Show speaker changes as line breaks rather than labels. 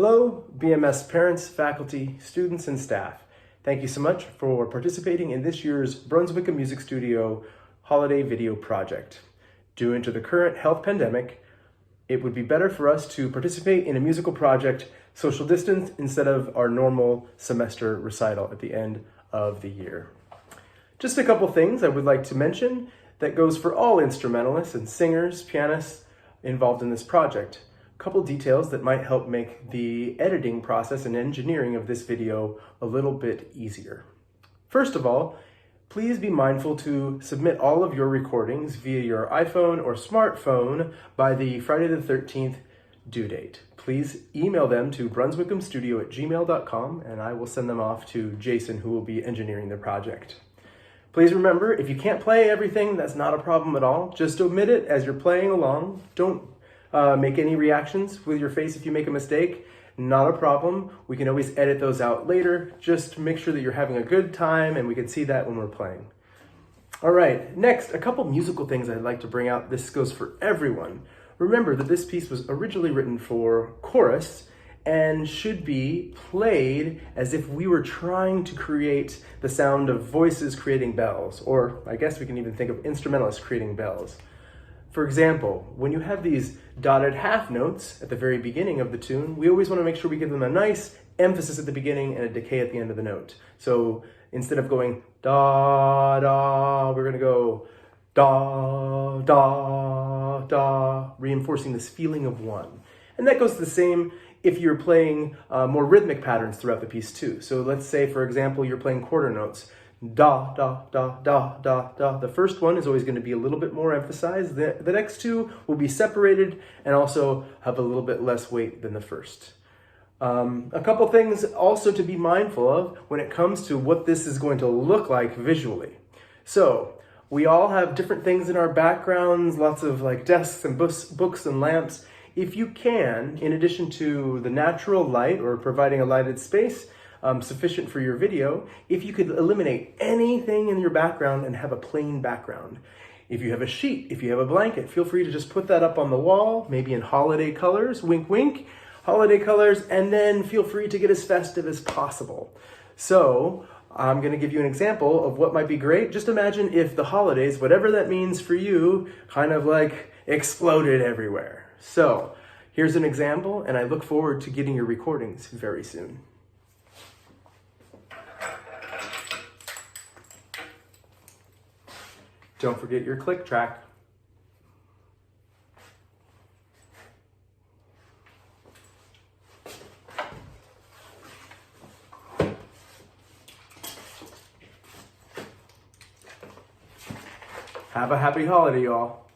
Hello, BMS parents, faculty, students, and staff. Thank you so much for participating in this year's Brunswick Music Studio Holiday Video Project. Due to the current health pandemic, it would be better for us to participate in a musical project social distance instead of our normal semester recital at the end of the year. Just a couple things I would like to mention that goes for all instrumentalists and singers, pianists involved in this project. Couple details that might help make the editing process and engineering of this video a little bit easier. First of all, please be mindful to submit all of your recordings via your iPhone or smartphone by the Friday the 13th due date. Please email them to brunswickhamstudio@gmail.com and I will send them off to Jason, who will be engineering the project. Please remember, if you can't play everything, that's not a problem at all. Just omit it as you're playing along. Don't make any reactions with your face if you make a mistake. Not a problem. We can always edit those out later. Just make sure that you're having a good time and we can see that when we're playing. All right, next, a couple musical things I'd like to bring out. This goes for everyone. Remember that this piece was originally written for chorus and should be played as if we were trying to create the sound of voices creating bells, or I guess we can even think of instrumentalists creating bells. For example, when you have these dotted half notes at the very beginning of the tune, we always want to make sure we give them a nice emphasis at the beginning and a decay at the end of the note. So instead of going da, da, we're going to go da, da, da, reinforcing this feeling of one. And that goes the same if you're playing more rhythmic patterns throughout the piece too. So let's say, for example, you're playing quarter notes. Da, da, da, da, da, da. The first one is always going to be a little bit more emphasized. The next two will be separated and also have a little bit less weight than the first. A couple things also to be mindful of when it comes to what this is going to look like visually. So we all have different things in our backgrounds, lots of like desks and books and lamps. If you can, in addition to the natural light or providing a lighted space, sufficient for your video, if you could eliminate anything in your background and have a plain background. If you have a sheet, if you have a blanket, feel free to just put that up on the wall, maybe in holiday colors, wink wink, holiday colors, and then feel free to get as festive as possible. So I'm going to give you an example of what might be great. Just imagine if the holidays, whatever that means for you, kind of like exploded everywhere. So here's an example, and I look forward to getting your recordings very soon. Don't forget your click track. Have a happy holiday, y'all.